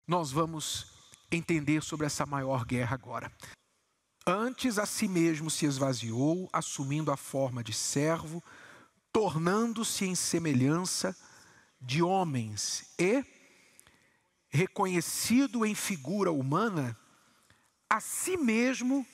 nós vamos entender sobre essa maior guerra agora. Antes a si mesmo se esvaziou, assumindo a forma de servo, tornando-se em semelhança de homens e, reconhecido em figura humana, a si mesmo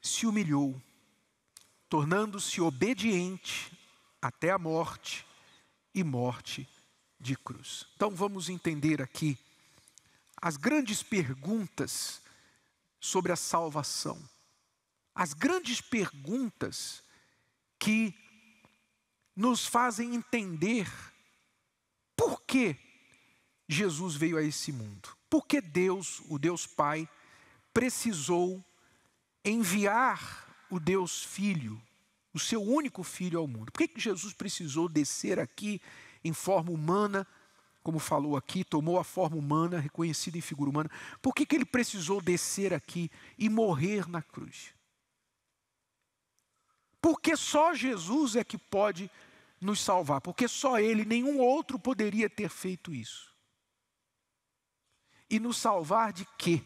se humilhou, tornando-se obediente até a morte e morte de cruz. Então vamos entender aqui as grandes perguntas sobre a salvação. As grandes perguntas que nos fazem entender por que Jesus veio a esse mundo. Por que Deus, o Deus Pai, precisou enviar o Deus Filho, o seu único Filho ao mundo? Por que Jesus precisou descer aqui em forma humana, como falou aqui, tomou a forma humana, reconhecido em figura humana? Por que ele precisou descer aqui e morrer na cruz? Porque só Jesus é que pode nos salvar, porque só Ele, nenhum outro poderia ter feito isso. E nos salvar de quê?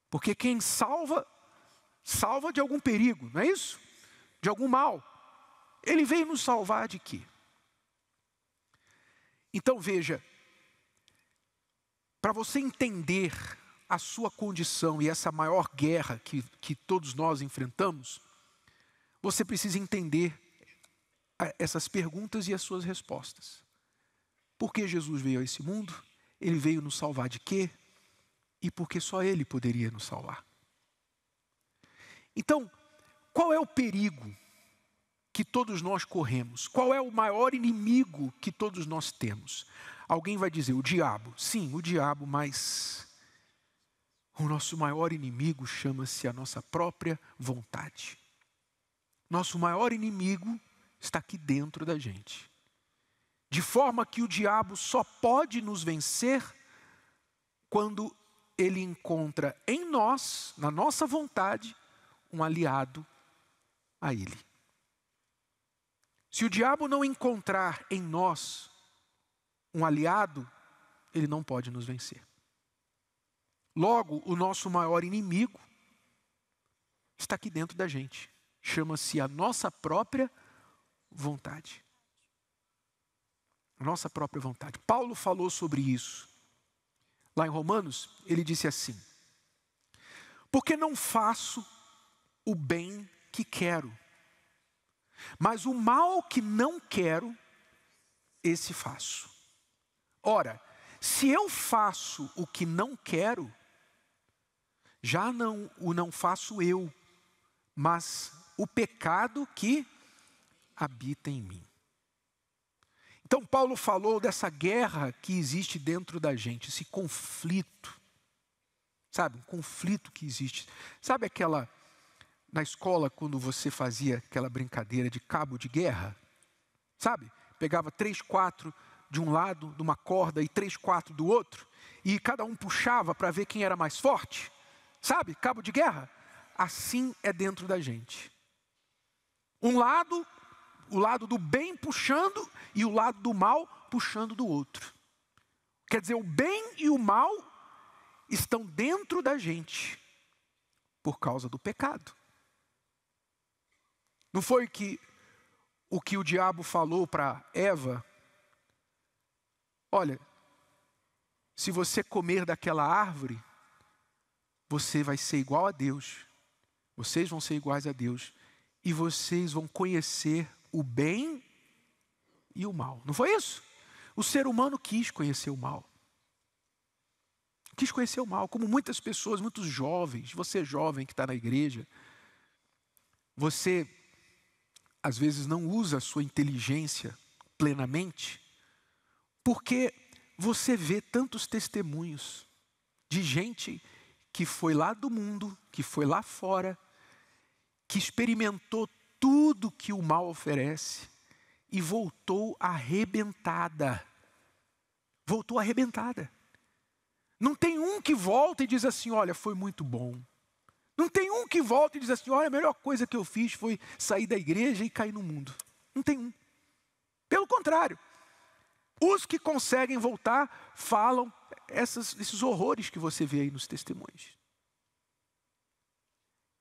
Porque quem salva, salva de algum perigo, não é isso? De algum mal. Ele veio nos salvar de quê? Então veja, para você entender a sua condição e essa maior guerra que todos nós enfrentamos, você precisa entender essas perguntas e as suas respostas. Por que Jesus veio a esse mundo? Ele veio nos salvar de quê? E porque só Ele poderia nos salvar. Então, qual é o perigo que todos nós corremos? Qual é o maior inimigo que todos nós temos? Alguém vai dizer, o diabo. Sim, o diabo, mas o nosso maior inimigo chama-se a nossa própria vontade. Nosso maior inimigo está aqui dentro da gente. De forma que o diabo só pode nos vencer quando ele encontra em nós, na nossa vontade, um aliado a ele. Se o diabo não encontrar em nós um aliado, ele não pode nos vencer. Logo, o nosso maior inimigo está aqui dentro da gente. Chama-se a nossa própria vontade. A nossa própria vontade. Paulo falou sobre isso. Lá em Romanos, ele disse assim: porque não faço o bem que quero, mas o mal que não quero, esse faço. Ora, se eu faço o que não quero, já não faço eu, mas o pecado que habita em mim. Então Paulo falou dessa guerra que existe dentro da gente, esse conflito. Sabe, um conflito que existe. Sabe na escola, quando você fazia aquela brincadeira de cabo de guerra? Sabe, pegava 3, 4 de um lado, de uma corda, e 3, 4 do outro, e cada um puxava para ver quem era mais forte. Sabe, cabo de guerra? Assim é dentro da gente. Um lado, o lado do bem puxando, e o lado do mal puxando do outro. Quer dizer, o bem e o mal estão dentro da gente, por causa do pecado. Não foi o que o diabo falou para Eva? Olha, se você comer daquela árvore, você vai ser igual a Deus. Vocês vão ser iguais a Deus. E vocês vão conhecer o bem e o mal. Não foi isso? O ser humano quis conhecer o mal. Quis conhecer o mal, como muitas pessoas, muitos jovens. Você jovem que está na igreja, você às vezes não usa a sua inteligência plenamente, porque você vê tantos testemunhos de gente que foi lá do mundo, que foi lá fora, que experimentou tudo que o mal oferece e voltou arrebentada. Voltou arrebentada. Não tem um que volta e diz assim, olha, foi muito bom. Não tem um que volta e diz assim, olha, a melhor coisa que eu fiz foi sair da igreja e cair no mundo. Não tem um. Pelo contrário, os que conseguem voltar falam esses horrores que você vê aí nos testemunhos.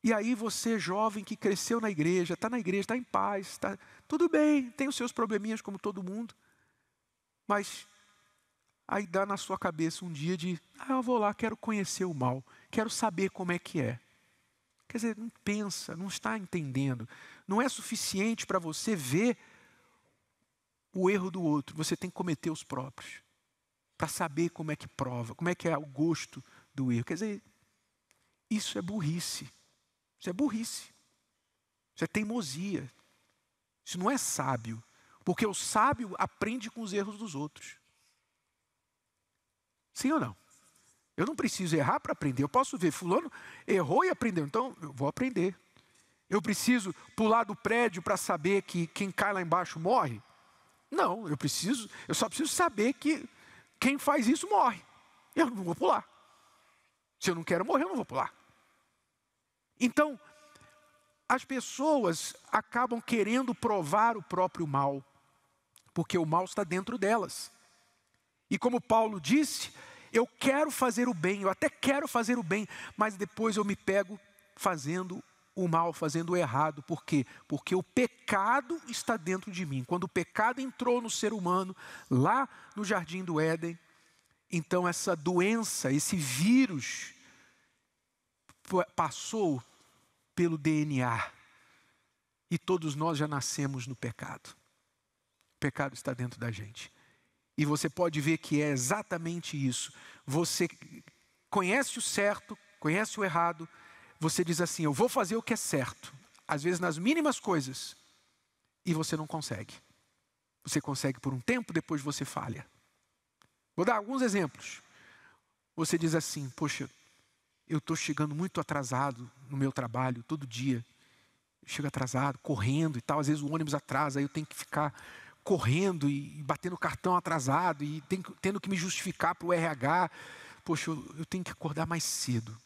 E aí você, jovem que cresceu na igreja, está em paz, tudo bem, tem os seus probleminhas como todo mundo, mas aí dá na sua cabeça um dia de, eu vou lá, quero conhecer o mal, quero saber como é que é. Quer dizer, não pensa, não está entendendo. Não é suficiente para você ver o erro do outro, você tem que cometer os próprios. Para saber como é que prova, como é que é o gosto do erro. Quer dizer, isso é burrice. Isso é burrice. Isso é teimosia. Isso não é sábio. Porque o sábio aprende com os erros dos outros. Sim ou não? Eu não preciso errar para aprender. Eu posso ver, fulano errou e aprendeu. Então, eu vou aprender. Eu preciso pular do prédio para saber que quem cai lá embaixo morre? Não, eu só preciso saber que quem faz isso morre. Eu não vou pular. Se eu não quero morrer, eu não vou pular. Então, as pessoas acabam querendo provar o próprio mal, porque o mal está dentro delas. E como Paulo disse, eu quero fazer o bem, eu até quero fazer o bem, mas depois eu me pego fazendo o mal, fazendo o errado. Por quê? Porque o pecado está dentro de mim. Quando o pecado entrou no ser humano, lá no Jardim do Éden, então essa doença, esse vírus, passou pelo DNA. E todos nós já nascemos no pecado. O pecado está dentro da gente. E você pode ver que é exatamente isso. Você conhece o certo, conhece o errado. Você diz assim, eu vou fazer o que é certo. Às vezes nas mínimas coisas. E você não consegue. Você consegue por um tempo, depois você falha. Vou dar alguns exemplos. Você diz assim, poxa, eu estou chegando muito atrasado no meu trabalho, todo dia. Eu chego atrasado, correndo e tal. Às vezes o ônibus atrasa, aí eu tenho que ficar correndo e batendo cartão atrasado e tendo que me justificar para o RH. Poxa, eu tenho que acordar mais cedo.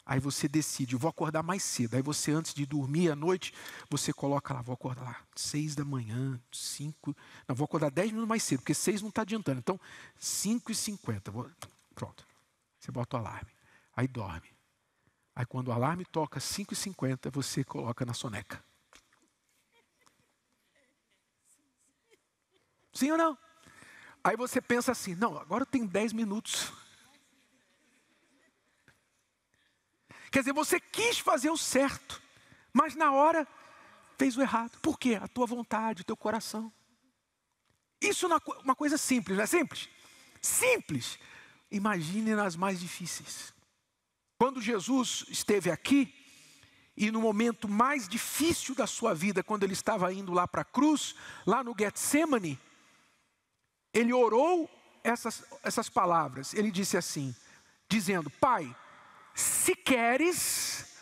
Aí você decide, eu vou acordar mais cedo. Aí você, antes de dormir à noite, você coloca lá, vou acordar lá 6 da manhã, 5. Não, vou acordar 10 minutos mais cedo, porque 6 não está adiantando. Então, 5h50. Pronto. Você bota o alarme. Aí dorme. Aí quando o alarme toca 5h50, você coloca na soneca. Sim ou não? Aí você pensa assim, não, agora eu tenho 10 minutos. Quer dizer, você quis fazer o certo, mas na hora fez o errado. Por quê? A tua vontade, o teu coração. Isso é uma coisa simples, não é simples? Simples. Imagine nas mais difíceis. Quando Jesus esteve aqui, e no momento mais difícil da sua vida, quando ele estava indo lá para a cruz, lá no Getsemane, ele orou essas palavras. Ele disse assim, dizendo, Pai, se queres,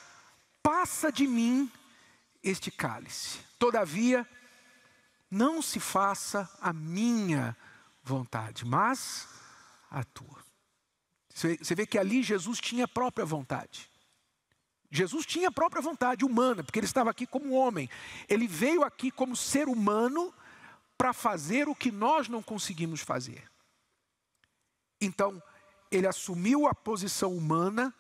passa de mim este cálice. Todavia, não se faça a minha vontade, mas a tua. Você vê que ali Jesus tinha a própria vontade. Jesus tinha a própria vontade humana, porque ele estava aqui como homem. Ele veio aqui como ser humano para fazer o que nós não conseguimos fazer. Então, ele assumiu a posição humana,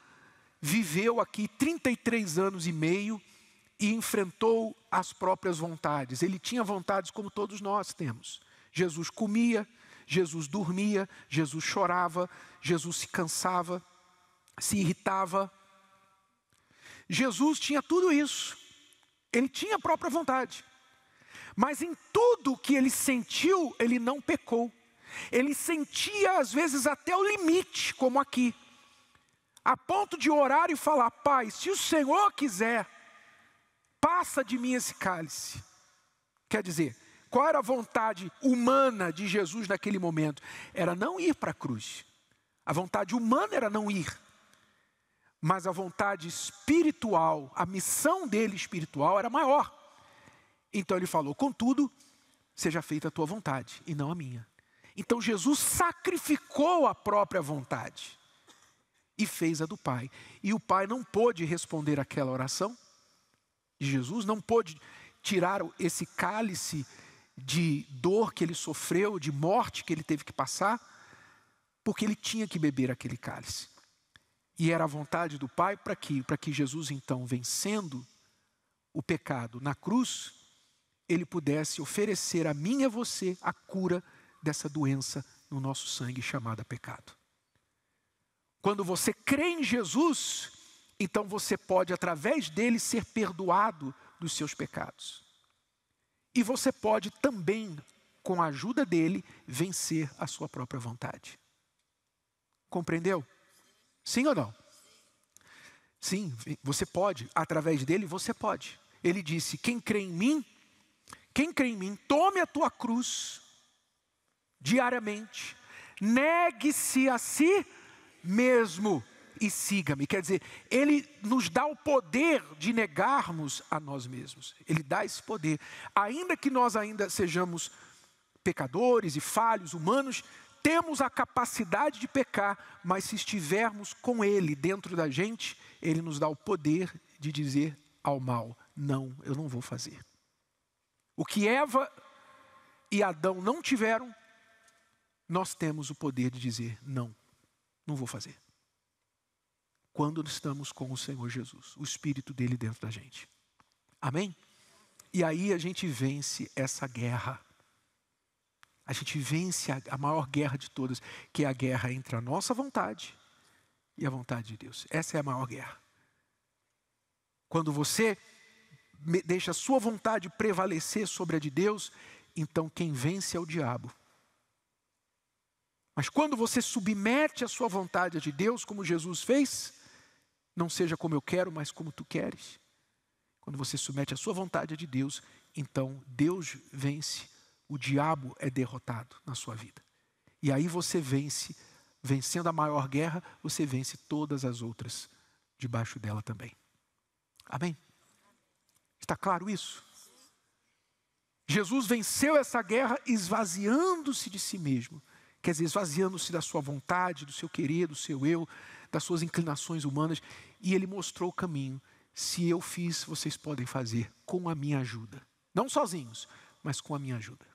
viveu aqui 33 anos e meio e enfrentou as próprias vontades. Ele tinha vontades como todos nós temos. Jesus comia, Jesus dormia, Jesus chorava, Jesus se cansava, se irritava. Jesus tinha tudo isso. Ele tinha a própria vontade. Mas em tudo que ele sentiu, ele não pecou. Ele sentia às vezes até o limite, como aqui. A ponto de orar e falar, Pai, se o Senhor quiser, passa de mim esse cálice. Quer dizer, qual era a vontade humana de Jesus naquele momento? Era não ir para a cruz. A vontade humana era não ir. Mas a vontade espiritual, a missão dele espiritual era maior. Então ele falou, contudo, seja feita a tua vontade e não a minha. Então Jesus sacrificou a própria vontade e fez a do Pai. E o Pai não pôde responder aquela oração de Jesus, não pôde tirar esse cálice de dor que ele sofreu, de morte que ele teve que passar, porque ele tinha que beber aquele cálice. E era a vontade do Pai para que Jesus, então, vencendo o pecado na cruz, ele pudesse oferecer a mim e a você a cura dessa doença no nosso sangue chamada pecado. Quando você crê em Jesus, então você pode, através dele, ser perdoado dos seus pecados. E você pode também, com a ajuda dele, vencer a sua própria vontade. Compreendeu? Sim ou não? Sim, você pode. Através dele, você pode. Ele disse, quem crê em mim, tome a tua cruz diariamente. Negue-se a si mesmo e siga-me. Quer dizer, ele nos dá o poder de negarmos a nós mesmos. Ele dá esse poder. Ainda que nós ainda sejamos pecadores e falhos, humanos, temos a capacidade de pecar, mas se estivermos com ele dentro da gente, ele nos dá o poder de dizer ao mal, não, eu não vou fazer. O que Eva e Adão não tiveram, nós temos o poder de dizer, não vou fazer. Quando estamos com o Senhor Jesus, o Espírito dele dentro da gente. Amém? E aí a gente vence essa guerra. A gente vence a maior guerra de todas, que é a guerra entre a nossa vontade e a vontade de Deus. Essa é a maior guerra. Quando você deixa a sua vontade prevalecer sobre a de Deus, então quem vence é o diabo. Mas quando você submete a sua vontade à de Deus, como Jesus fez, não seja como eu quero, mas como tu queres. Quando você submete a sua vontade à de Deus, então Deus vence. O diabo é derrotado na sua vida. E aí você vence, vencendo a maior guerra, você vence todas as outras debaixo dela também. Amém? Está claro isso? Jesus venceu essa guerra esvaziando-se de si mesmo. Quer dizer, esvaziando-se da sua vontade, do seu querer, do seu eu, das suas inclinações humanas. E ele mostrou o caminho. Se eu fiz, vocês podem fazer com a minha ajuda. Não sozinhos, mas com a minha ajuda.